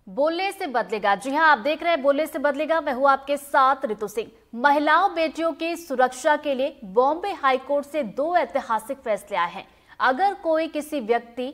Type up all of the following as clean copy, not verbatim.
बोलने से बदलेगा। जी हां, आप देख रहे हैं बोलने से बदलेगा। मैं हूं आपके साथ ऋतु सिंह। महिलाओं बेटियों की सुरक्षा के लिए बॉम्बे हाईकोर्ट से 2 ऐतिहासिक फैसले आए हैं। अगर कोई किसी व्यक्ति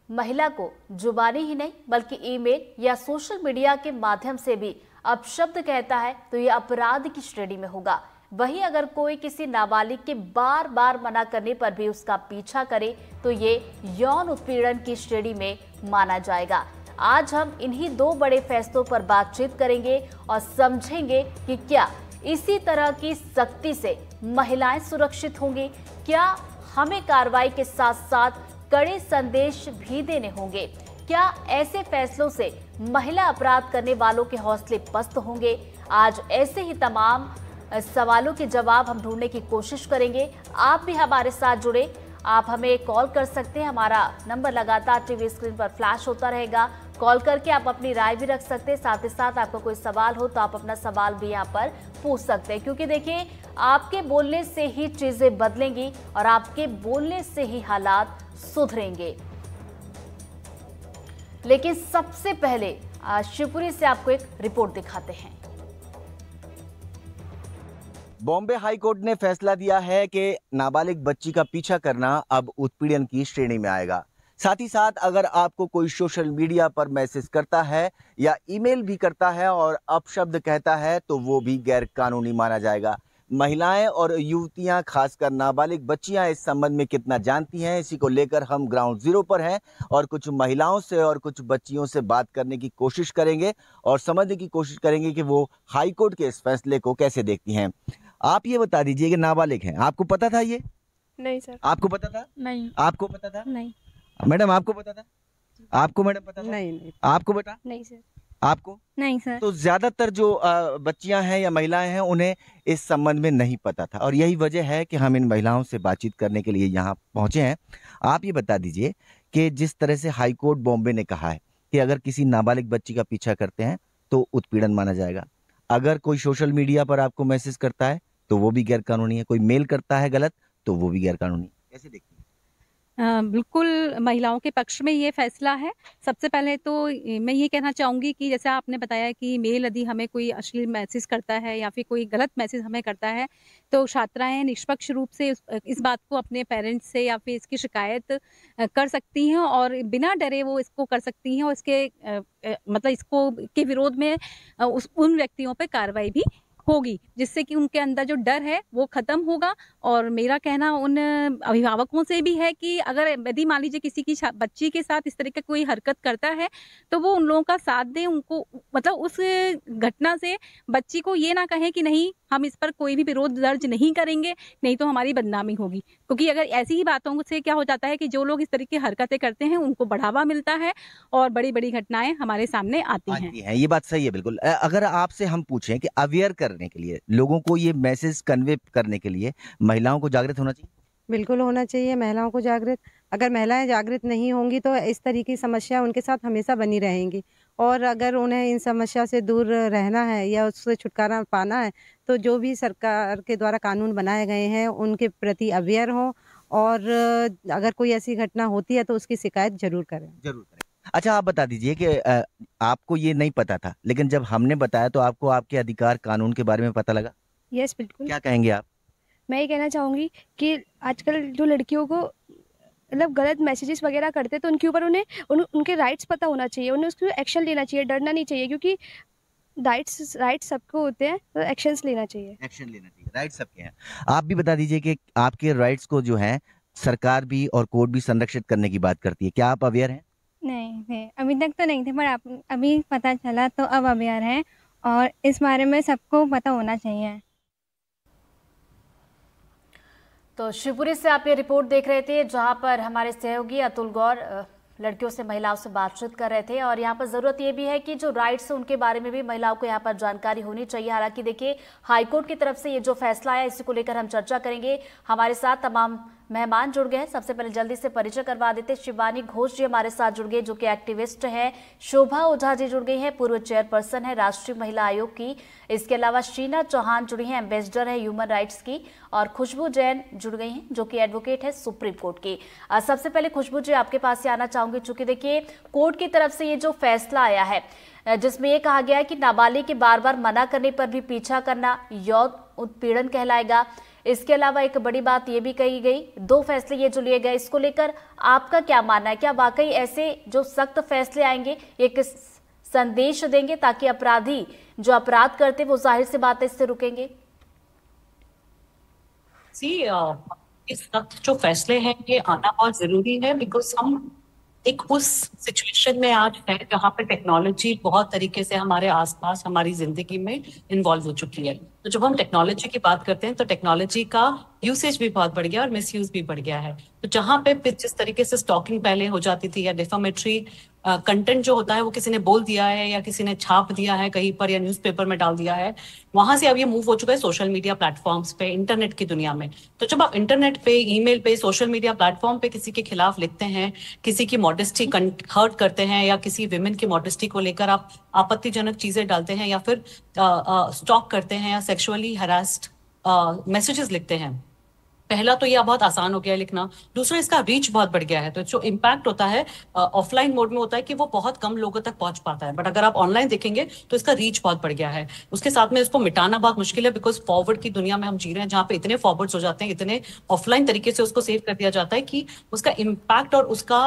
महिला को जुबानी ही नहीं बल्कि ईमेल या सोशल मीडिया के माध्यम से भी अपशब्द कहता है तो यह अपराध की श्रेणी में होगा। वहीं अगर कोई किसी नाबालिग के बार बार मना करने पर भी उसका पीछा करे तो ये यौन उत्पीड़न की श्रेणी में माना जाएगा। आज हम इन्हीं 2 बड़े फैसलों पर बातचीत करेंगे और समझेंगे कि क्या इसी तरह की सख्ती से महिलाएं सुरक्षित होंगी, क्या हमें कार्रवाई के साथ साथ कड़े संदेश भी देने होंगे, क्या ऐसे फैसलों से महिला अपराध करने वालों के हौसले पस्त होंगे। आज ऐसे ही तमाम सवालों के जवाब हम ढूंढने की कोशिश करेंगे। आप भी हमारे साथ जुड़े, आप हमें कॉल कर सकते हैं। हमारा नंबर लगातार टीवी स्क्रीन पर फ्लैश होता रहेगा। कॉल करके आप अपनी राय भी रख सकते हैं। साथ ही साथ आपका कोई सवाल हो तो आप अपना सवाल भी यहाँ पर पूछ सकते हैं, क्योंकि देखिए आपके बोलने से ही चीजें बदलेंगी और आपके बोलने से ही हालात सुधरेंगे। लेकिन सबसे पहले शिवपुरी से आपको एक रिपोर्ट दिखाते हैं। बॉम्बे हाई कोर्ट ने फैसला दिया है कि नाबालिग बच्ची का पीछा करना अब उत्पीड़न की श्रेणी में आएगा। साथ ही साथ अगर आपको कोई सोशल मीडिया पर मैसेज करता है या ईमेल भी करता है और अपशब्द कहता है तो वो भी गैर कानूनी माना जाएगा। महिलाएं और युवतियां, खासकर नाबालिग बच्चियां इस संबंध में कितना जानती हैं, इसी को लेकर हम ग्राउंड जीरो पर हैं और कुछ महिलाओं से और कुछ बच्चियों से बात करने की कोशिश करेंगे और समझने की कोशिश करेंगे कि वो हाई कोर्ट के इस फैसले को कैसे देखती हैं। आप ये बता दीजिए कि नाबालिग हैं, आपको पता था ये? नहीं सर। आपको पता था? नहीं। आपको पता था? नहीं। मैडम आपको पता था? आपको मैडम पता था? नहीं। आपको बेटा? नहीं सर। आपको? नहीं सर। तो ज्यादातर जो बच्चियां हैं या महिलाएं हैं उन्हें इस संबंध में नहीं पता था और यही वजह है कि हम इन महिलाओं से बातचीत करने के लिए यहाँ पहुंचे हैं। आप ये बता दीजिए कि जिस तरह से हाई कोर्ट बॉम्बे ने कहा है कि अगर किसी नाबालिग बच्ची का पीछा करते हैं तो उत्पीड़न माना जाएगा, अगर कोई सोशल मीडिया पर आपको मैसेज करता है तो वो भी गैर कानूनी है, कोई मेल करता है गलत तो वो भी गैर कानूनी है, कैसे देखती हैं? बिल्कुल महिलाओं के पक्ष में ये फैसला है। सबसे पहले तो मैं ये कहना चाहूँगी कि जैसे आपने बताया कि मेल यदि हमें कोई अश्लील मैसेज करता है या फिर कोई गलत मैसेज हमें करता है तो छात्राएं निष्पक्ष रूप से इस बात को अपने पेरेंट्स से या फिर इसकी शिकायत कर सकती हैं और बिना डरे वो इसको कर सकती हैं और इसके मतलब इसको के विरोध में उन व्यक्तियों पर कार्रवाई भी होगी, जिससे कि उनके अंदर जो डर है वो खत्म होगा। और मेरा कहना उन अभिभावकों से भी है कि अगर यदि मान लीजिए किसी की बच्ची के साथ इस तरह का कोई हरकत करता है तो वो उन लोगों का साथ दें, उनको मतलब उस घटना से बच्ची को ये ना कहें कि नहीं हम इस पर कोई भी विरोध दर्ज नहीं करेंगे, नहीं तो हमारी बदनामी होगी। क्योंकि अगर ऐसी ही बातों से क्या हो जाता है कि जो लोग इस तरह की हरकतें करते हैं उनको बढ़ावा मिलता है और बड़ी बड़ी घटनाएं हमारे सामने आती हैं। ये बात सही है बिल्कुल। अगर आपसे हम पूछें कि अवेयर करने के लिए, लोगों को ये मैसेज कन्वे करने के लिए महिलाओं को जागृत होना चाहिए? बिल्कुल होना चाहिए महिलाओं को जागृत। अगर महिलाएं जागृत नहीं होंगी तो इस तरह की समस्या उनके साथ हमेशा बनी रहेंगी और अगर उन्हें इन समस्या से दूर रहना है या उससे छुटकारा पाना है तो जो भी सरकार के द्वारा कानून बनाए गए हैं उनके प्रति अवेयर हों और अगर कोई ऐसी घटना होती है तो उसकी शिकायत जरूर करें। अच्छा, आप बता दीजिए कि आपको ये नहीं पता था लेकिन जब हमने बताया तो आपको आपके अधिकार कानून के बारे में पता लगा? यस बिल्कुल। क्या कहेंगे आप? मैं ये कहना चाहूँगी कि आजकल जो लड़कियों को मतलब गलत मैसेजेस वगैरह करते तो उनके ऊपर उनके राइट्स पता होना चाहिए, उन्हें उसके एक्शन लेना चाहिए, डरना नहीं चाहिए, क्योंकि राइट्स सबको होते हैं तो एक्शंस लेना चाहिए। राइट्स सबके हैं। आप भी बता दीजिए कि आपके राइट्स को जो है सरकार भी और कोर्ट भी संरक्षित करने की बात करती है, क्या आप अवेयर हैं? नहीं, अभी तक तो नहीं थे पर आप अभी पता चला तो अब अवेयर हैं और इस बारे में सबको पता होना चाहिए। तो शिवपुरी से आप ये रिपोर्ट देख रहे थे जहां पर हमारे सहयोगी अतुल गौर लड़कियों से महिलाओं से बातचीत कर रहे थे और यहाँ पर जरूरत ये भी है कि जो राइट्स है उनके बारे में भी महिलाओं को यहाँ पर जानकारी होनी चाहिए। हालांकि देखिए हाईकोर्ट की तरफ से ये जो फैसला आया इसी को लेकर हम चर्चा करेंगे। हमारे साथ तमाम मेहमान जुड़ गए हैं। सबसे पहले जल्दी से परिचय करवा देते। शिवानी घोष जी हमारे साथ जुड़ गए, जो कि एक्टिविस्ट हैं। शोभा ओझा जी जुड़ गई हैं, पूर्व चेयरपर्सन है राष्ट्रीय महिला आयोग की। इसके अलावा शीना चौहान जुड़ी हैं, एम्बेसडर है ह्यूमन राइट्स की। और खुशबू जैन जुड़ गई हैं, जो कि एडवोकेट है सुप्रीम कोर्ट की। सबसे पहले खुशबू जी आपके पास से आना चाहूंगी, चूंकि देखिए कोर्ट की तरफ से ये जो फैसला आया है, जिसमें ये कहा गया है कि नाबालिग के बार बार मना करने पर भी पीछा करना यौन उत्पीड़न कहलाएगा। इसके अलावा एक बड़ी बात ये भी कही गई, 2 फैसले ये जो लिए गए, इसको लेकर आपका क्या मानना है? क्या वाकई ऐसे जो सख्त फैसले आएंगे ये किस संदेश देंगे ताकि अपराधी जो अपराध करते वो जाहिर सी बात है इससे रुकेंगे? इस सख्त जो फैसले हैं ये आना बहुत जरूरी है, बिकॉज हम एक उस सिचुएशन में आज है जहाँ पे टेक्नोलॉजी बहुत तरीके से हमारे आसपास हमारी जिंदगी में इन्वॉल्व हो चुकी है। तो जब हम टेक्नोलॉजी की बात करते हैं तो टेक्नोलॉजी का यूसेज भी बहुत बढ़ गया और मिसयूज भी बढ़ गया है। तो जहाँ पे जिस तरीके से स्टॉकिंग पहले हो जाती थी या डिफामेटरी कंटेंट जो होता है वो किसी ने बोल दिया है या किसी ने छाप दिया है कहीं पर या न्यूज़पेपर में डाल दिया है, वहां से अब ये मूव हो चुका है सोशल मीडिया प्लेटफॉर्म्स पे, इंटरनेट की दुनिया में। तो जब आप इंटरनेट पे, ईमेल पे, सोशल मीडिया प्लेटफॉर्म पे किसी के खिलाफ लिखते हैं, किसी की मॉडेस्टी हर्ट करते हैं या किसी विमेन की मॉडेस्टी को लेकर आप आपत्तिजनक चीजें डालते हैं या फिर स्टॉक करते हैं या सेक्सुअली हरास्ड मैसेजेस लिखते हैं, पहला तो यह बहुत आसान हो गया है लिखना। दूसरा, इसका रीच बहुत बढ़ गया है। तो जो इम्पैक्ट होता है ऑफलाइन मोड में होता है कि वो बहुत कम लोगों तक पहुंच पाता है, बट अगर आप ऑनलाइन देखेंगे तो इसका रीच बहुत बढ़ गया है। उसके साथ में इसको मिटाना बहुत मुश्किल है, बिकॉज फॉरवर्ड की दुनिया में हम जी रहे हैं जहाँ पे इतने फॉरवर्ड्स हो जाते हैं, इतने ऑफलाइन तरीके से उसको सेव कर दिया जाता है कि उसका इम्पैक्ट और उसका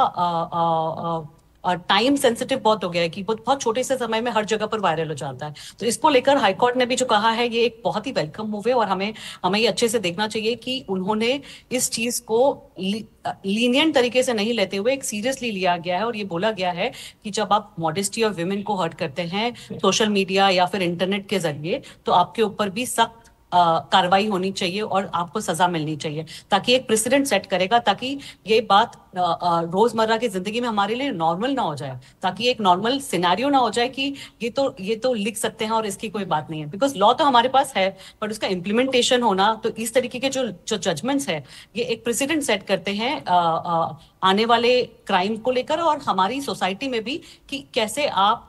टाइम सेंसिटिव बहुत हो गया है कि बहुत छोटे से समय में हर जगह पर वायरल हो जाता है। तो इसको लेकर हाईकोर्ट ने भी जो कहा है ये एक बहुत ही वेलकम मूव है और हमें ये अच्छे से देखना चाहिए कि उन्होंने इस चीज को लीनियंट तरीके से नहीं लेते हुए एक सीरियसली लिया गया है और ये बोला गया है कि जब आप मॉडेस्टी ऑफ विमेन को हर्ट करते हैं सोशल मीडिया या फिर इंटरनेट के जरिए तो आपके ऊपर भी सख्त कार्रवाई होनी चाहिए और आपको सजा मिलनी चाहिए, ताकि एक प्रेसिडेंट सेट करेगा, ताकि ये बात रोजमर्रा की जिंदगी में हमारे लिए नॉर्मल ना हो जाए, ताकि एक नॉर्मल सिनेरियो ना हो जाए कि ये तो लिख सकते हैं और इसकी कोई बात नहीं है। बिकॉज लॉ तो हमारे पास है बट उसका इम्प्लीमेंटेशन होना, तो इस तरीके के जो जजमेंट्स है ये एक प्रेसिडेंट सेट करते हैं आने वाले क्राइम को लेकर और हमारी सोसाइटी में भी कि कैसे आप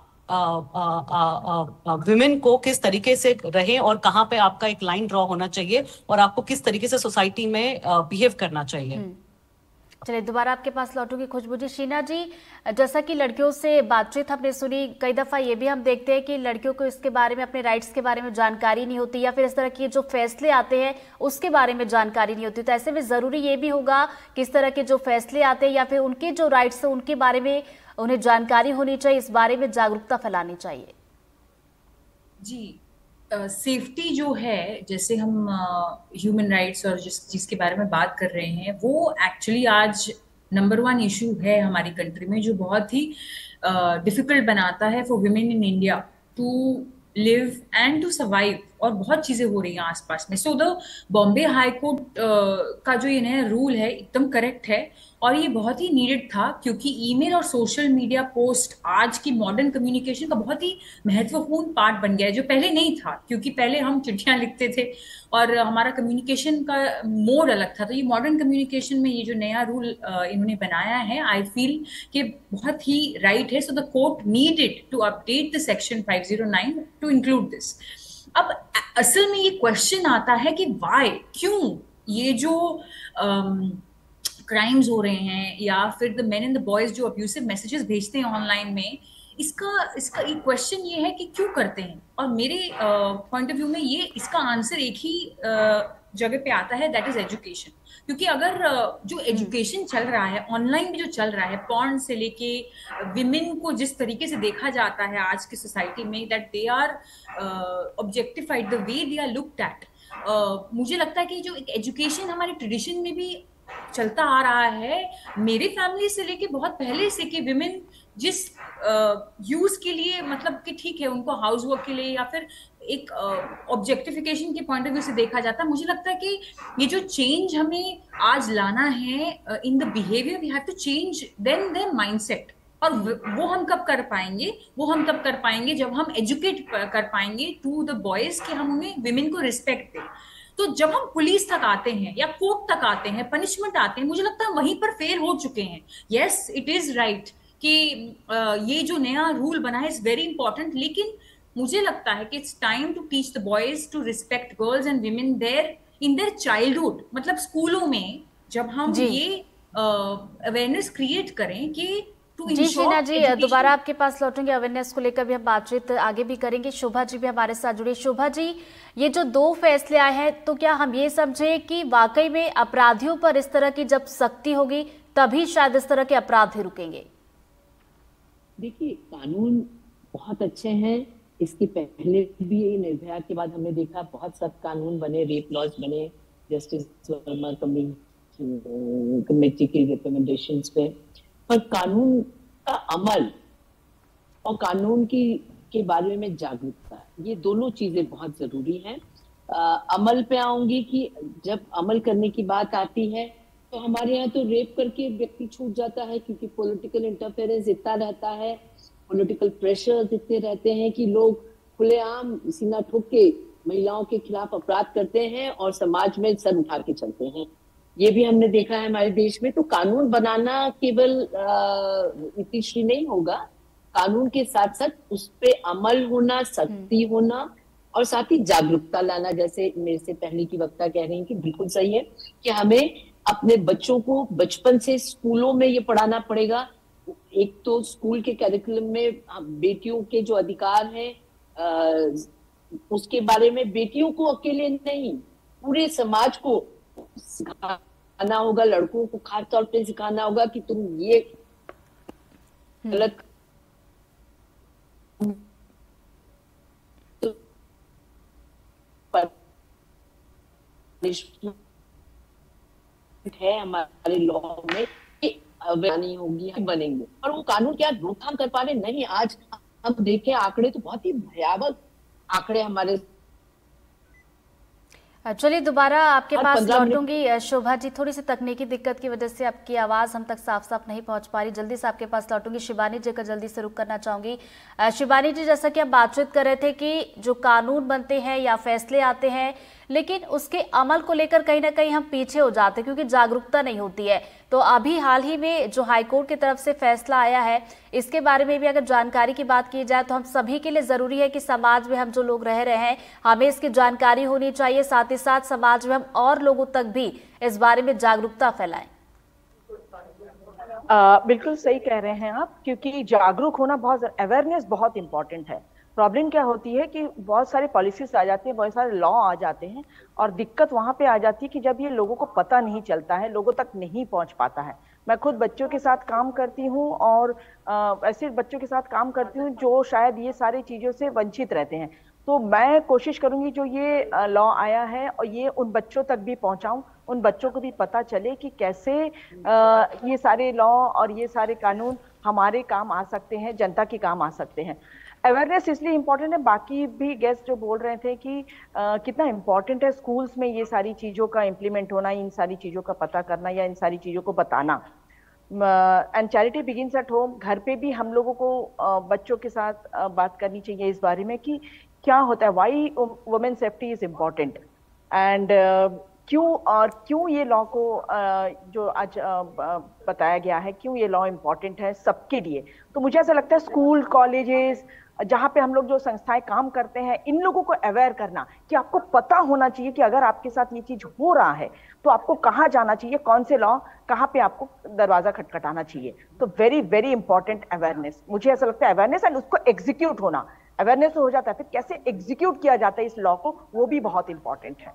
विमेन को किस तरीके से रहे और कहाँ पे आपका एक लाइन ड्रॉ होना चाहिए और आपको किस तरीके से सोसाइटी में बिहेव करना चाहिए। चलिए दोबारा आपके पास लौटूंगी खुशबू जी। शीना जी, जैसा कि लड़कियों से बातचीत हमने सुनी, कई दफ़ा ये भी हम देखते हैं कि लड़कियों को इसके बारे में, अपने राइट्स के बारे में जानकारी नहीं होती या फिर इस तरह के जो फैसले आते हैं उसके बारे में जानकारी नहीं होती। तो ऐसे में ज़रूरी ये भी होगा कि इस तरह के जो फैसले आते हैं या फिर उनके जो राइट्स हैं उनके बारे में उन्हें जानकारी होनी चाहिए, इस बारे में जागरूकता फैलानी चाहिए। जी, सेफ्टी जो है, जैसे हम ह्यूमन राइट्स और जिसके बारे में बात कर रहे हैं, वो एक्चुअली आज नंबर 1 इशू है हमारी कंट्री में, जो बहुत ही डिफिकल्ट बनाता है for women in India to live and to survive. और बहुत चीज़ें हो रही हैं आसपास में। So the Bombay high court का जो ये नया रूल है एकदम करेक्ट है और ये बहुत ही नीडेड था, क्योंकि ईमेल और सोशल मीडिया पोस्ट आज की मॉडर्न कम्युनिकेशन का बहुत ही महत्वपूर्ण पार्ट बन गया है, जो पहले नहीं था। क्योंकि पहले हम चिट्ठियां लिखते थे और हमारा कम्युनिकेशन का मोड अलग था। तो ये मॉडर्न कम्युनिकेशन में ये जो नया रूल इन्होंने बनाया है, आई फील कि बहुत ही राइट है। So the court needed to update the section 509 to include this. अब असल में ये क्वेश्चन आता है कि वाई, क्यों ये जो क्राइम्स हो रहे हैं या फिर the main and the boys जो अब्यूसिव मैसेजेस भेजते हैं ऑनलाइन में, इसका एक क्वेश्चन ये है कि क्यों करते हैं। और मेरे पॉइंट ऑफ व्यू में ये इसका आंसर एक ही जगह पे आता है, दैट इज एजुकेशन। क्योंकि अगर जो एजुकेशन चल रहा है ऑनलाइन में, जो चल रहा है पॉर्न से लेके विमेन को जिस तरीके से देखा जाता है आज की सोसाइटी में, that they are objectified the way they are looked at, मुझे लगता है कि जो एक एजुकेशन हमारे ट्रेडिशन में भी चलता आ रहा है, मेरे फैमिली से लेके बहुत पहले से, कि विमेन जिस यूज के लिए, मतलब कि ठीक है उनको हाउस वर्क के लिए या फिर एक ऑब्जेक्टिफिकेशन के पॉइंट ऑफ व्यू से देखा जाता है। मुझे लगता है कि ये जो चेंज हमें आज लाना है in the behaviour, we have to change then their mindset. और वो हम कब कर पाएंगे? वो हम तब कर पाएंगे जब हम एजुकेट कर पाएंगे टू द बॉयज कि हम उन्हें विमेन को रिस्पेक्ट दें। तो जब हम पुलिस तक आते हैं या कोर्ट तक आते हैं, पनिशमेंट आते हैं, मुझे लगता है वहीं पर फेल हो चुके हैं। यस, इट इज राइट कि ये जो नया रूल बना है इज वेरी इंपॉर्टेंट, लेकिन मुझे लगता है कि it's time to teach the boys to respect girls and women there in their childhood. मतलब स्कूलों में जब हम ये अवेयरनेस क्रिएट करें कि जी शीना जी, दोबारा आपके पास लौटेंगे, अवेयरनेस को लेकर भी हम बातचीत आगे भी करेंगे। शोभा जी भी हमारे साथ जुड़ी। शोभा जी, ये जो 2 फैसले आए हैं, तो क्या हम ये समझे कि वाकई में अपराधियों पर इस तरह की जब सख्ती होगी तभी शायद इस तरह के अपराध ही रुकेंगे? देखिए, कानून बहुत अच्छे हैं। इसके पहले भी निर्भया के बाद हमने देखा बहुत सख्त कानून बने, रेप लॉज बने, जस्टिस वर्मा कमेटी की रिकमेंडेशंस पे। पर कानून का अमल और कानून के बारे में जागरूकता, ये दोनों चीजें बहुत जरूरी हैं। अमल पे आऊंगी कि जब अमल करने की बात आती है तो हमारे यहाँ तो रेप करके व्यक्ति छूट जाता है, क्योंकि पॉलिटिकल इंटरफेरेंस इतना रहता है, पॉलिटिकल प्रेशर इतने रहते हैं कि लोग खुलेआम सीना ठोक के महिलाओं के खिलाफ अपराध करते हैं और समाज में सर उठा के चलते हैं। ये भी हमने देखा है हमारे देश में। तो कानून बनाना केवल इतिश्री नहीं होगा, कानून के साथ साथ उस पे अमल होना, सख्ती होना और साथ ही जागरूकता लाना। जैसे मेरे से पहले की वक्ता कह रही हैं कि बिल्कुल सही है कि हमें अपने बच्चों को बचपन से स्कूलों में ये पढ़ाना पड़ेगा। एक तो स्कूल के कैरिकुलम में बेटियों के जो अधिकार हैं उसके बारे में बेटियों को अकेले नहीं, पूरे समाज को सिखाना होगा, लड़कों को खास तौर पे सिखाना होगा कि तुम ये गलत है हमारे लॉ में बनानी होगी, बनेंगे। और वो कानून क्या रोकथाम कर पा रहे नहीं। आज हम देखें आंकड़े तो बहुत ही भयावह आंकड़े हमारे। चलिए दोबारा आपके पास लौटूंगी। शोभा जी, थोड़ी सी तकनीकी दिक्कत की वजह से आपकी आवाज़ हम तक साफ साफ नहीं पहुंच पा रही। जल्दी से आपके पास लौटूंगी। शिवानी जी का जल्दी से रुक करना चाहूंगी। शिवानी जी, जैसा कि हम बातचीत कर रहे थे कि जो कानून बनते हैं या फैसले आते हैं, लेकिन उसके अमल को लेकर कहीं ना कहीं हम पीछे हो जाते हैं क्योंकि जागरूकता नहीं होती है। तो अभी हाल ही में जो हाईकोर्ट की तरफ से फैसला आया है, इसके बारे में भी अगर जानकारी की बात की जाए तो हम सभी के लिए जरूरी है कि समाज में हम जो लोग रह रहे हैं हमें इसकी जानकारी होनी चाहिए, साथ ही साथ समाज में हम और लोगों तक भी इस बारे में जागरूकता फैलाएं। बिल्कुल सही कह रहे हैं आप, क्योंकि जागरूक होना अवेयरनेस बहुत इंपॉर्टेंट है। प्रॉब्लम क्या होती है कि बहुत सारे पॉलिसीज आ जाते हैं, बहुत सारे लॉ आ जाते हैं और दिक्कत वहां पे आ जाती है कि जब ये लोगों को पता नहीं चलता है, लोगों तक नहीं पहुंच पाता है। मैं खुद बच्चों के साथ काम करती हूँ और ऐसे बच्चों के साथ काम करती हूँ जो शायद ये सारी चीजों से वंचित रहते हैं। तो मैं कोशिश करूंगी जो ये लॉ आया है और ये उन बच्चों तक भी पहुंचाऊं, उन बच्चों को भी पता चले कि कैसे ये सारे लॉ और ये सारे कानून हमारे काम आ सकते हैं, जनता के काम आ सकते हैं। अवेयरनेस इसलिए इम्पोर्टेंट है, बाकी भी गेस्ट जो बोल रहे थे कि कितना इम्पोर्टेंट है स्कूल्स में ये सारी चीज़ों का इम्प्लीमेंट होना, इन सारी चीज़ों का पता करना या इन सारी चीज़ों को बताना। And charity begins at home. घर पे भी हम लोगों को बच्चों के साथ बात करनी चाहिए इस बारे में कि क्या होता है, Y women safety is important and क्यों ये लॉ को जो आज बताया गया है, क्यों ये लॉ इम्पोर्टेंट है सबके लिए। तो मुझे ऐसा लगता है स्कूल, कॉलेजेस, जहाँ पे हम लोग जो संस्थाएं काम करते हैं, इन लोगों को अवेयर करना कि आपको पता होना चाहिए कि अगर आपके साथ ये चीज हो रहा है तो आपको कहाँ जाना चाहिए, कौन से लॉ, कहाँ पे आपको दरवाजा खटखटाना चाहिए। तो वेरी वेरी इंपॉर्टेंट अवेयरनेस, मुझे ऐसा लगता है अवेयरनेस एंड उसको एग्जीक्यूट होना। अवेयरनेस हो जाता है, फिर कैसे एग्जीक्यूट किया जाता है इस लॉ को, वो भी बहुत इंपॉर्टेंट है।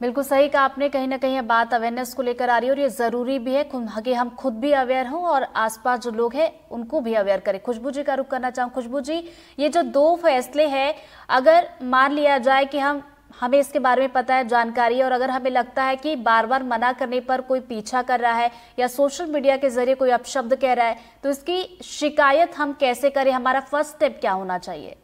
बिल्कुल सही कहा आपने। कहीं ना कहीं बात अवेयरनेस को लेकर आ रही है और ये जरूरी भी है कि हम खुद भी अवेयर हों और आसपास जो लोग हैं उनको भी अवेयर करें। खुशबू जी का रुख करना चाहूँ। खुशबू जी, ये जो 2 फैसले हैं, अगर मान लिया जाए कि हमें इसके बारे में पता है, जानकारी है, और अगर हमें लगता है कि बार बार मना करने पर कोई पीछा कर रहा है या सोशल मीडिया के जरिए कोई अपशब्द कह रहा है, तो इसकी शिकायत हम कैसे करें, हमारा फर्स्ट स्टेप क्या होना चाहिए?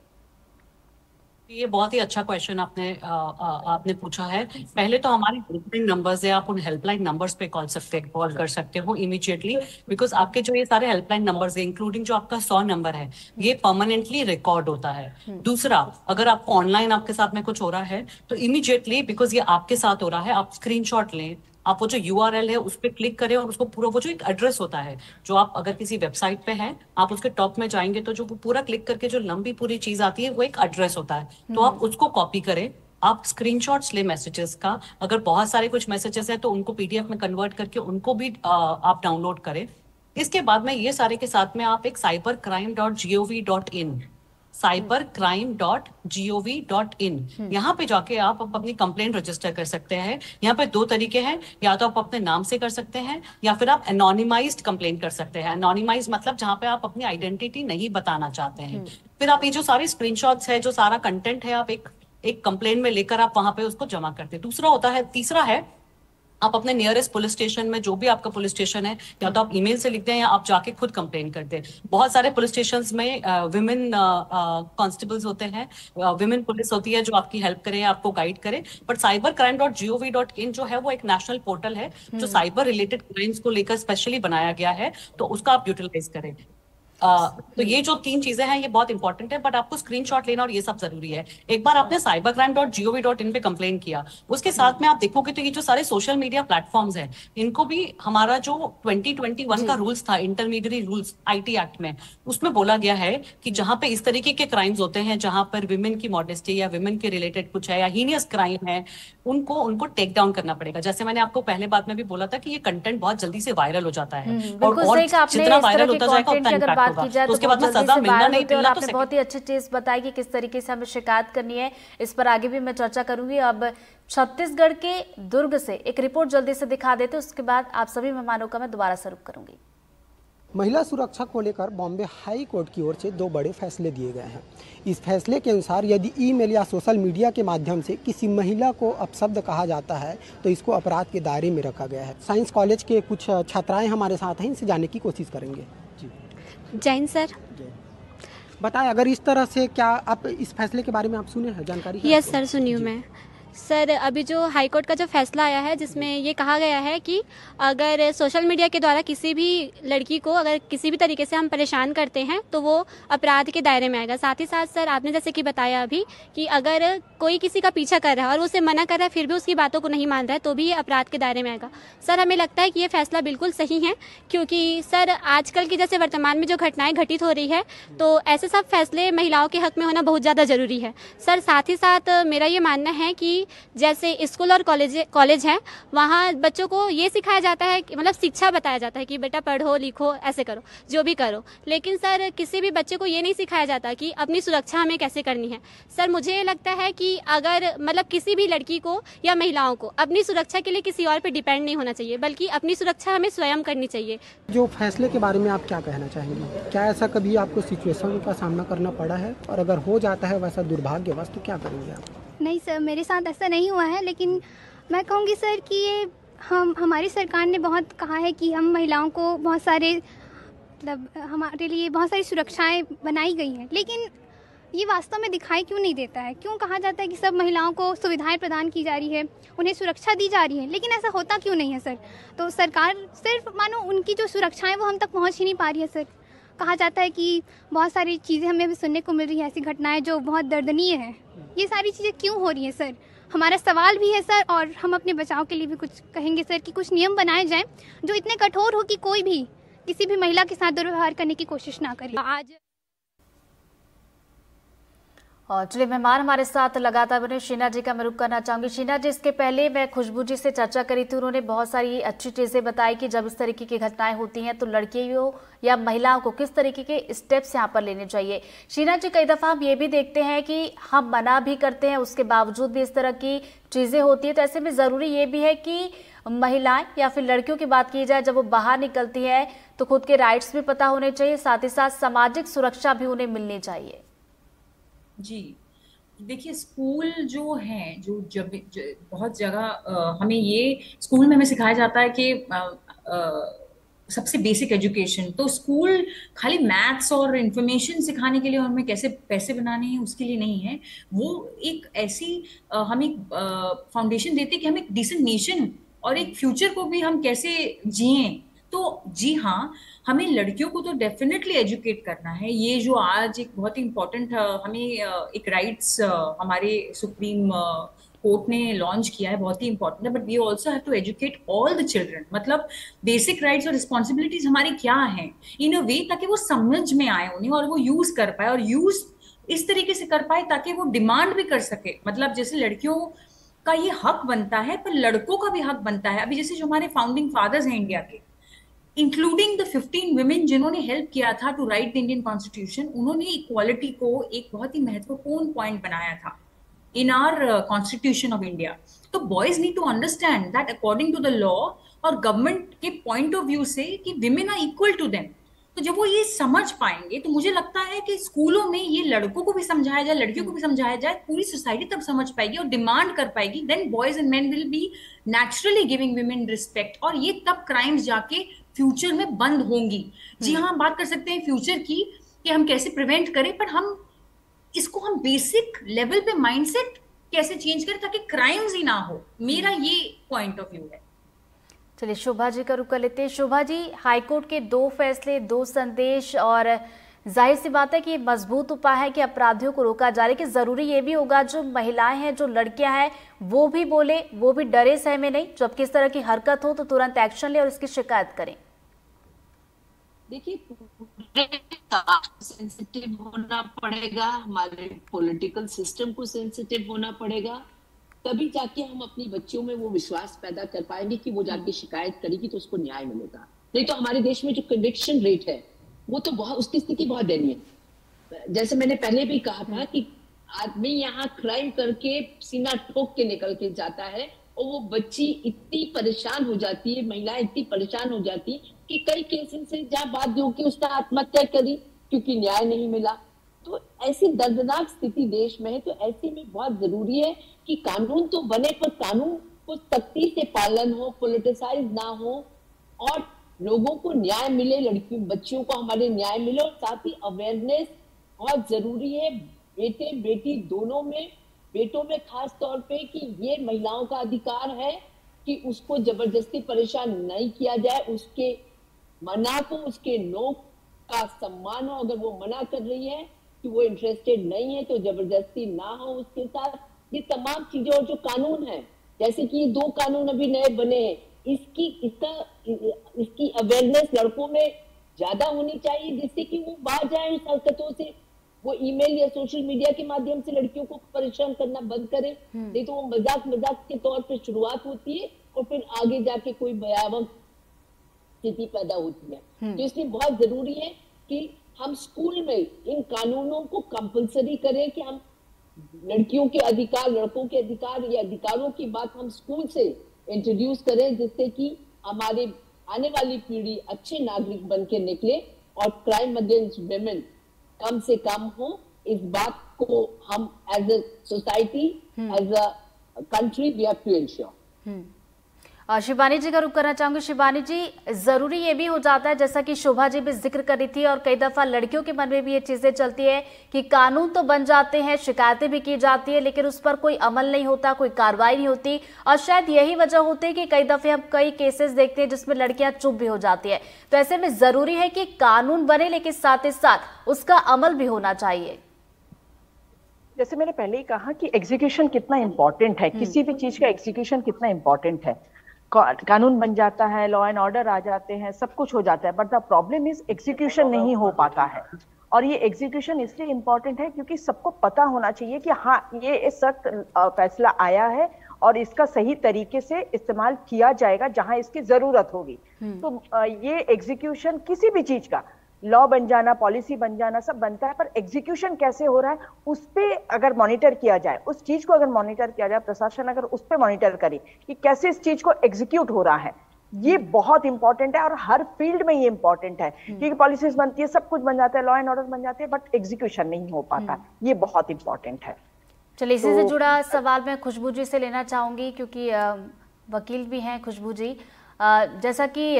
ये बहुत ही अच्छा क्वेश्चन आपने पूछा है। पहले तो हमारी हेल्पलाइन नंबर्स है, आप उन हेल्पलाइन नंबर्स पे कॉल कर सकते हो इमीडिएटली, बिकॉज आपके जो ये सारे हेल्पलाइन नंबर्स है इंक्लूडिंग जो आपका 100 नंबर है ये परमानेंटली रिकॉर्ड होता है। दूसरा, अगर आपको ऑनलाइन आपके साथ में कुछ हो रहा है तो इमीडिएटली, बिकॉज ये आपके साथ हो रहा है, आप स्क्रीनशॉट लें, आप वो जो URL है उस पर क्लिक करें और उसको पूरा वो जो एक एड्रेस होता है जो आप अगर किसी वेबसाइट पे हैं आप उसके टॉप में जाएंगे तो जो पूरा क्लिक करके जो लंबी पूरी चीज आती है वो एक एड्रेस होता है, तो आप उसको कॉपी करें, आप स्क्रीनशॉट्स ले मैसेजेस का, अगर बहुत सारे कुछ मैसेजेस हैं तो उनको PDF में कन्वर्ट करके उनको भी आप डाउनलोड करें। इसके बाद में ये सारे के साथ में आप एक cybercrime.gov.in cybercrime.gov.in यहाँ पे जाके आप अपनी कंप्लेंट रजिस्टर कर सकते हैं। यहाँ पे 2 तरीके हैं, या तो आप अपने नाम से कर सकते हैं या फिर आप एनोनिमाइज्ड कंप्लेंट कर सकते हैं। एनोनिमाइज मतलब जहाँ पे आप अपनी आइडेंटिटी नहीं बताना चाहते हैं। फिर आप ये जो सारे स्क्रीनशॉट्स है, जो सारा कंटेंट है, आप एक कंप्लेंट में लेकर आप वहां पे उसको जमा करते हैं। तीसरा है आप अपने नियरेस्ट पुलिस स्टेशन में, जो भी आपका पुलिस स्टेशन है, या तो आप ईमेल से लिखते हैं या आप जाके खुद कंप्लेन करते हैं। बहुत सारे पुलिस स्टेशंस में विमेन कांस्टेबल्स होते हैं, विमेन पुलिस होती है जो आपकी हेल्प करे, आपको गाइड करे। बट cybercrime.gov.in जो है वो एक नेशनल पोर्टल है जो साइबर रिलेटेड क्राइम्स को लेकर स्पेशली बनाया गया है, तो उसका आप यूटिलाइज करें। तो ये जो 3 चीजें हैं ये बहुत इंपॉर्टेंट है, बट आपको स्क्रीनशॉट लेना और ये सब जरूरी है। एक बार आपने cybercrime.gov.in पे कंप्लेन किया, उसके साथ में आप देखोगे तो ये जो सारे सोशल मीडिया प्लेटफॉर्म्स हैं इनको भी हमारा जो 2021 का रूल्स था, इंटरमीडिएट रूल्स IT एक्ट में, उसमें बोला गया है कि जहां पे इस तरीके के क्राइम्स होते हैं, जहां पर विमेन की मॉडेस्टी या विमेन के रिलेटेड कुछ है या हीनियस क्राइम है, उनको टेक डाउन करना पड़ेगा। जैसे मैंने आपको पहले बात में भी बोला था कि ये कंटेंट बहुत जल्दी से वायरल हो जाता है और जितना वायरल होता जाएगा उतना इम्पैक्ट की जाए तो बहुत जल्दी से वायरल होते हैं। और आपने बहुत ही अच्छी चीज बताई कि किस तरीके से हमें शिकायत करनी है, इस पर आगे भी मैं चर्चा करूंगी। अब छत्तीसगढ़ के दुर्ग से एक रिपोर्ट जल्दी से दिखा देते, उसके बाद आप सभी मेहमानों का मैं दोबारा स्वरूप करूंगी। महिला सुरक्षा को लेकर बॉम्बे हाई कोर्ट की ओर से 2 बड़े फैसले दिए गए हैं। इस फैसले के अनुसार यदि ईमेल या सोशल मीडिया के माध्यम से किसी महिला को अपशब्द कहा जाता है तो इसको अपराध के दायरे में रखा गया है। साइंस कॉलेज के कुछ छात्राएं हमारे साथ हैं, इनसे जानने की कोशिश करेंगे। जैन सर, बताएं अगर इस तरह से क्या आप इस फैसले के बारे में आप सुने हैं, जानकारी है? यस सर, सुनी हूँ मैं। सर, अभी जो हाई कोर्ट का जो फैसला आया है जिसमें ये कहा गया है कि अगर सोशल मीडिया के द्वारा किसी भी लड़की को अगर किसी भी तरीके से हम परेशान करते हैं तो वो अपराध के दायरे में आएगा। साथ ही साथ सर आपने जैसे कि बताया अभी कि अगर कोई किसी का पीछा कर रहा है और उसे मना कर रहा है फिर भी उसकी बातों को नहीं मान रहा है तो भी ये अपराध के दायरे में आएगा। सर हमें लगता है कि ये फैसला बिल्कुल सही है, क्योंकि सर आजकल की जैसे वर्तमान में जो घटनाएं घटित हो रही है तो ऐसे सब फैसले महिलाओं के हक में होना बहुत ज़्यादा ज़रूरी है। सर साथ ही साथ मेरा ये मानना है कि जैसे स्कूल और कॉलेज है वहाँ बच्चों को ये सिखाया जाता है, मतलब शिक्षा बताया जाता है कि बेटा पढ़ो लिखो ऐसे करो जो भी करो, लेकिन सर किसी भी बच्चे को ये नहीं सिखाया जाता कि अपनी सुरक्षा हमें कैसे करनी है। सर मुझे लगता है कि अगर मतलब किसी भी लड़की को या महिलाओं को अपनी सुरक्षा के लिए किसी और पे डिपेंड नहीं होना चाहिए, बल्कि अपनी सुरक्षा हमें स्वयं करनी चाहिए। जो फैसले के बारे में आप क्या कहना चाहेंगे? क्या ऐसा कभी आपको सिचुएशन का सामना करना पड़ा है, और अगर हो जाता है वैसा दुर्भाग्यवश तो क्या करेंगे आप? नहीं सर, मेरे साथ ऐसा नहीं हुआ है, लेकिन मैं कहूँगी सर कि ये हमारी सरकार ने बहुत कहा है कि हम महिलाओं को बहुत सारे मतलब हमारे लिए बहुत सारी सुरक्षाएं बनाई गई हैं, लेकिन ये वास्तव में दिखाई क्यों नहीं देता है? क्यों कहा जाता है कि सब महिलाओं को सुविधाएं प्रदान की जा रही है, उन्हें सुरक्षा दी जा रही है, लेकिन ऐसा होता क्यों नहीं है सर? तो सरकार सिर्फ मानो उनकी जो सुरक्षाएं वो हम तक पहुँच ही नहीं पा रही है सर। कहा जाता है कि बहुत सारी चीज़ें हमें भी सुनने को मिल रही हैं, ऐसी घटनाएं जो बहुत दर्दनीय हैं। ये सारी चीज़ें क्यों हो रही हैं सर? हमारा सवाल भी है सर, और हम अपने बचाव के लिए भी कुछ कहेंगे सर कि कुछ नियम बनाए जाएं जो इतने कठोर हो कि कोई भी किसी भी महिला के साथ दुर्व्यवहार करने की कोशिश ना करे। आज और चलिए मेहमान हमारे साथ लगातार बने शीना जी का मैं रुख करना चाहूंगी। शीना जी, इसके पहले मैं खुशबू जी से चर्चा करी थी, उन्होंने बहुत सारी अच्छी चीजें बताई कि जब इस तरीके की घटनाएं होती हैं तो लड़कियों या महिलाओं को किस तरीके के स्टेप्स यहाँ पर लेने चाहिए। शीना जी, कई दफा हम ये भी देखते हैं कि हम मना भी करते हैं, उसके बावजूद भी इस तरह की चीजें होती है, तो ऐसे में जरूरी ये भी है कि महिलाएं या फिर लड़कियों की बात की जाए, जब वो बाहर निकलती है तो खुद के राइट्स भी पता होने चाहिए, साथ ही साथ सामाजिक सुरक्षा भी उन्हें मिलनी चाहिए। जी देखिए, स्कूल जो हैं जो जब बहुत जगह हमें ये स्कूल में हमें सिखाया जाता है कि सबसे बेसिक एजुकेशन। तो स्कूल खाली मैथ्स और इंफॉर्मेशन सिखाने के लिए और हमें कैसे पैसे बनाने हैं उसके लिए नहीं है। वो एक ऐसी हम एक फाउंडेशन देते हैं कि हम एक डिसेंट नेशन और एक फ्यूचर को भी हम कैसे जिए। तो जी हाँ, हमें लड़कियों को तो डेफिनेटली एजुकेट करना है। ये जो आज एक बहुत ही इम्पोर्टेंट हमें एक राइट्स हमारे सुप्रीम कोर्ट ने लॉन्च किया है, बहुत ही इंपॉर्टेंट है। But we also have to educate all the children, मतलब बेसिक राइट्स और रिस्पॉन्सिबिलिटीज हमारी क्या हैं इन अ वे, ताकि वो समझ में आए उन्हें और वो यूज कर पाए, और यूज इस तरीके से कर पाए ताकि वो डिमांड भी कर सके। मतलब जैसे लड़कियों का ये हक बनता है पर लड़कों का भी हक बनता है। अभी जैसे जो हमारे फाउंडिंग फादर्स हैं इंडिया के, इंक्लूडिंग द 15 women जिन्होंने हेल्प किया था to write the Indian constitution, उन्होंने इक्वालिटी को एक बहुत ही महत्वपूर्ण पॉइंट बनाया था in our constitution of India. तो boys need to understand that according to the law और government के point of view से कि women are equal to them. तो जब वो ये समझ पाएंगे तो मुझे लगता है कि स्कूलों में ये लड़कों को भी समझाया जाए, लड़कियों को भी समझाया जाए, पूरी सोसाइटी तब समझ पाएगी और डिमांड कर पाएगी। Than boys and men will be naturally giving women respect, और ये तब क्राइम्स जाके फ्यूचर में बंद होंगी। जी हाँ, बात कर सकते हैं फ्यूचर की कि हम कैसे प्रिवेंट करें, पर हम इसको हम बेसिक लेवल पे माइंडसेट कैसे चेंज करें ताकि क्राइम्स ही ना हो। मेरा ये पॉइंट ऑफ व्यू है। चलिए शोभा जी का रुख कर लेते हैं। शोभा जी, हाईकोर्ट के 2 फैसले, 2 संदेश, और जाहिर सी बात है कि मजबूत उपाय है कि अपराधियों को रोका जाए, कि जरूरी ये भी होगा जो महिलाएं हैं, जो लड़कियां हैं, वो भी बोले, वो भी डरे सहमे नहीं, जब किस तरह की हरकत हो तो तुरंत एक्शन ले और इसकी शिकायत करें। देखिए, सेंसिटिव होना पड़ेगा, हमारे पॉलिटिकल सिस्टम को सेंसिटिव होना पड़ेगा, तभी जाके हम अपनी बच्चियों में वो विश्वास पैदा कर पाएंगे कि वो जाके शिकायत करेगी तो उसको न्याय मिलेगा। नहीं तो हमारे देश में जो कन्विक्शन रेट है वो तो बहुत, उसकी स्थिति बहुत दयनीय है। जैसे मैंने पहले भी कहा था कि आदमी यहाँ क्राइम करके सीना ठोक के निकल के जाता है और वो बच्ची इतनी परेशान हो जाती है, महिलाएं इतनी परेशान हो जाती है कि कई केसेस से जहाँ बात हो कि उसने आत्महत्या करी क्योंकि न्याय नहीं मिला। तो ऐसी दर्दनाक स्थिति देश में है। तो ऐसे में बहुत जरूरी है कि कानून तो बने पर कानून को सख्ती से पालन हो, पॉलिटिसाइज ना हो और लोगों को न्याय मिले, लड़कियों बच्चियों को हमारे न्याय मिले। और साथ ही अवेयरनेस बहुत जरूरी है, बेटे बेटी दोनों में, बेटों में खास तौर पे, कि ये महिलाओं का अधिकार है कि उसको जबरदस्ती परेशान नहीं किया जाए, उसके मना को, उसके नो का सम्मान हो। अगर वो मना कर रही है कि वो इंटरेस्टेड नहीं है तो जबरदस्ती ना हो उसके साथ। ये तमाम चीजें, और जो कानून है, जैसे कि 2 कानून अभी नए बने हैं, इसकी अवेयरनेस लड़कों में ज्यादा होनी चाहिए, जिससे कि वो बाहर जाए उस हरकतों से। वो ईमेल या सोशल मीडिया के माध्यम से लड़कियों को परेशान करना बंद करें। नहीं तो वो मजाक के तौर पे शुरुआत होती है और फिर आगे जाके कोई भयावह स्थिति पैदा होती है। तो इसलिए बहुत जरूरी है कि हम स्कूल में इन कानूनों को कंपलसरी करें कि हम लड़कियों के अधिकार, लड़कों के अधिकार या अधिकारों की बात हम स्कूल से इंट्रोड्यूस करें, जिससे कि हमारे आने वाली पीढ़ी अच्छे नागरिक बन के निकले और क्राइम अगेंस्ट विमेन कम से कम हो। इस बात को हम as a society, as a country, we have to ensure. Shivani ji का रुख करना चाहूंगी। शिवानी जी, जरूरी ये भी हो जाता है, जैसा कि शोभा जी भी जिक्र कर रही थी, और कई दफा लड़कियों के मन में भी ये चीजें चलती है कि कानून तो बन जाते हैं, शिकायतें भी की जाती है, लेकिन उस पर कोई अमल नहीं होता, कोई कार्रवाई नहीं होती। और शायद यही वजह होती है कि कई दफे हम कई केसेस देखते हैं जिसमें लड़कियां चुप भी हो जाती है। तो ऐसे में जरूरी है कि कानून बने, लेकिन साथ ही साथ उसका अमल भी होना चाहिए। जैसे मैंने पहले ही कहा कि एग्जीक्यूशन कितना इंपॉर्टेंट है, किसी भी चीज का एग्जीक्यूशन कितना इंपॉर्टेंट है। कानून बन जाता है, लॉ एंड ऑर्डर आ जाते हैं, सब कुछ हो जाता है, but the problem is execution नहीं हो पाता है। और ये एग्जीक्यूशन इसलिए इम्पोर्टेंट है क्योंकि सबको पता होना चाहिए कि हाँ, ये सख्त फैसला आया है और इसका सही तरीके से इस्तेमाल किया जाएगा जहां इसकी जरूरत होगी। तो ये एग्जीक्यूशन किसी भी चीज का, लॉ बन जाना, पॉलिसी बन जाना, सब बनता है, पर एग्जीक्यूशन कैसे हो रहा है उस पे अगर मॉनिटर किया जाए, उस चीज को अगर मॉनिटर किया जाए, प्रशासन अगर उस पे मॉनिटर करे कि कैसे इस चीज को एग्जीक्यूट हो रहा है, ये बहुत इंपॉर्टेंट है। और हर फील्ड में ये इंपॉर्टेंट है, क्योंकि पॉलिसीज बनती है, सब कुछ बन जाता है, लॉ एंड ऑर्डर बन जाते हैं, बट एग्जीक्यूशन नहीं हो पाता। ये बहुत इंपॉर्टेंट है। चलिए, इसी से जुड़ा सवाल मैं खुशबू जी से लेना चाहूंगी, क्योंकि वकील भी हैं खुशबू जी। जैसा कि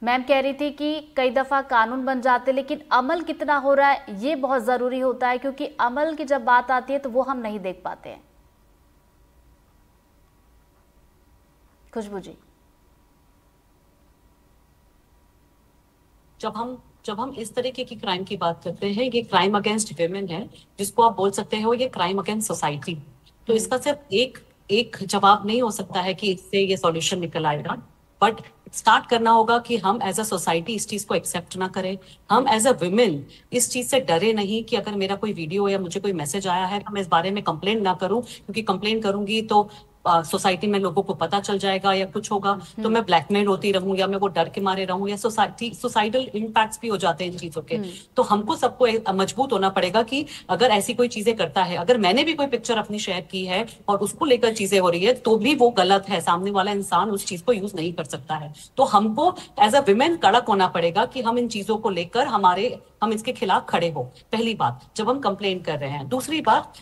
मैम कह रही थी कि कई दफा कानून बन जाते लेकिन अमल कितना हो रहा है ये बहुत जरूरी होता है, क्योंकि अमल की जब बात आती है तो वो हम नहीं देख पाते हैं। खुशबू जी, जब हम इस तरीके की क्राइम की बात करते हैं, ये क्राइम अगेंस्ट विमेन है, जिसको आप बोल सकते हो ये क्राइम अगेंस्ट सोसाइटी। तो इसका सिर्फ एक जवाब नहीं हो सकता है कि इससे ये सॉल्यूशन निकल आएगा, बट स्टार्ट करना होगा कि हम एज अ सोसाइटी इस चीज को एक्सेप्ट ना करें। हम एज अ वुमेन इस चीज से डरे नहीं कि अगर मेरा कोई वीडियो या मुझे कोई मैसेज आया है तो मैं इस बारे में कंप्लेंट ना करूं, क्योंकि कंप्लेंट करूंगी तो सोसाइटी में लोगों को पता चल जाएगा या कुछ होगा तो मैं ब्लैकमेल होती रहूं या मैं वो डर के मारे रहूं, या सोसाइटल इम्पैक्ट्स भी हो जाते हैं इन चीजों के। तो हमको सबको मजबूत होना पड़ेगा कि अगर ऐसी कोई चीजें करता है, अगर मैंने भी कोई पिक्चर अपनी शेयर की है और उसको लेकर चीजें हो रही है तो भी वो गलत है, सामने वाला इंसान उस चीज को यूज नहीं कर सकता है। तो हमको एज अ विमेन कड़क होना पड़ेगा कि हम इन चीजों को लेकर हम इसके खिलाफ खड़े हो, पहली बात जब हम कंप्लेन कर रहे हैं। दूसरी बात,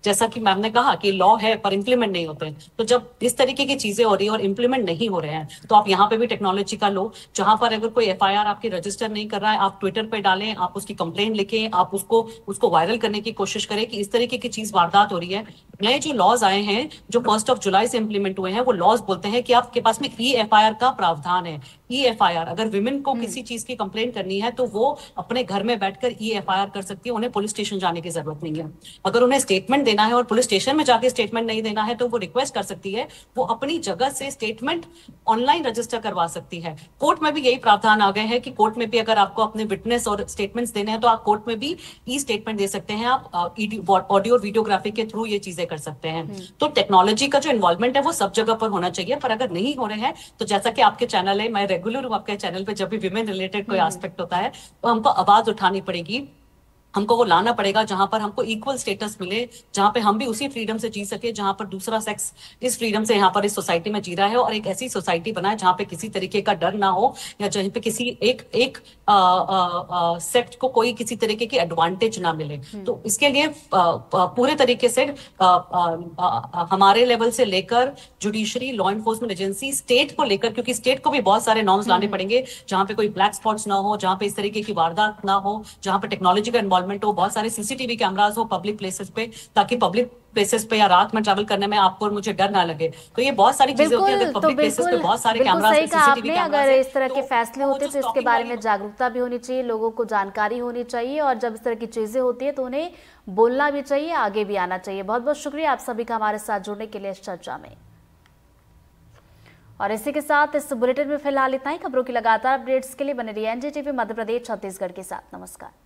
जैसा कि मैम ने कहा कि लॉ है पर इंप्लीमेंट नहीं होते हैं, तो जब इस तरीके की चीजें हो रही है और इंप्लीमेंट नहीं हो रहे हैं तो आप यहाँ पे भी टेक्नोलॉजी का लो, जहां पर अगर कोई एफआईआर आपकी रजिस्टर नहीं कर रहा है, आप ट्विटर पे डालें, आप उसकी कंप्लेंट लिखें, आप उसको वायरल करने की कोशिश करें कि इस तरीके की चीज वारदात हो रही है। नए जो लॉज आए हैं जो 1 जुलाई से इंप्लीमेंट हुए हैं, वो लॉज बोलते हैं कि आपके पास में ई-एफआईआर का प्रावधान है। ई-एफआईआर, अगर विमेन को किसी चीज की कंप्लेंट करनी है तो वो अपने घर में बैठकर ई-एफआईआर कर सकती है, उन्हें पुलिस स्टेशन जाने की जरूरत नहीं है। अगर उन्हें स्टेटमेंट देना है और पुलिस स्टेशन में जाके स्टेटमेंट नहीं देना है तो वो रिक्वेस्ट कर सकती है, वो अपनी जगह से स्टेटमेंट ऑनलाइन रजिस्टर करवा सकती है। कोर्ट में भी यही प्रावधान आ गए हैं कि कोर्ट में भी अगर आपको अपने विटनेस और स्टेटमेंट्स देने हैं तो आप कोर्ट में भी ई स्टेटमेंट दे सकते हैं, आप ऑडियो और वीडियोग्राफी के थ्रू ये चीजें कर सकते हैं। तो टेक्नोलॉजी का जो इन्वॉल्वमेंट है वो सब जगह पर होना चाहिए, पर अगर नहीं हो रहे हैं तो जैसा कि आपके चैनल है, मैं रेगुलर हूँ आपके चैनल पे, जब भी विमेन रिलेटेड कोई एस्पेक्ट होता है तो हमको आवाज उठानी पड़ेगी, हमको वो लाना पड़ेगा जहां पर हमको इक्वल स्टेटस मिले, जहां पे हम भी उसी फ्रीडम से जी सके जहां पर दूसरा सेक्स इस फ्रीडम से यहाँ पर इस सोसाइटी में जी रहा है, और एक ऐसी सोसाइटी बनाए जहां पे किसी तरीके का डर ना हो या जहां पे किसी एक सेक्ट को कोई किसी तरीके की एडवांटेज ना मिले। तो इसके लिए पूरे तरीके से हमारे लेवल से लेकर judiciary, law enforcement agency, state को लेकर, क्योंकि स्टेट को भी बहुत सारे नॉर्म्स लाने पड़ेंगे जहां पे कोई ब्लैक स्पॉट्स ना हो, जहां पे इस तरीके की वारदात ना हो, जहां पे टेक्नोलॉजी का हो, बहुत सारे सीसीटीवी कैमरास हो पब्लिक प्लेसेस पे, ताकि पब्लिक प्लेसेस पे या रात में ट्रैवल करने में आपको और मुझे डर ना लगे। तो ये बहुत सारी चीजें होती है, अगर पब्लिक प्लेसेस पे बहुत सारे कैमरास, सीसीटीवी कैमरास, अगर इस तरह के फैसले होते तो इसके बारे में जागरूकता भी होनी चाहिए, लोगों को जानकारी होनी चाहिए, और जब इस तरह की चीजें होती है तो उन्हें बोलना भी चाहिए, आगे भी आना चाहिए। बहुत बहुत शुक्रिया आप सभी का हमारे साथ जुड़ने के लिए इस चर्चा में। और इसी के साथ इस बुलेटिन में फिलहाल इतना ही। खबरों की लगातार अपडेट्स के लिए बने रहिए एनडीटीवी मध्य प्रदेश छत्तीसगढ़ के साथ। नमस्कार।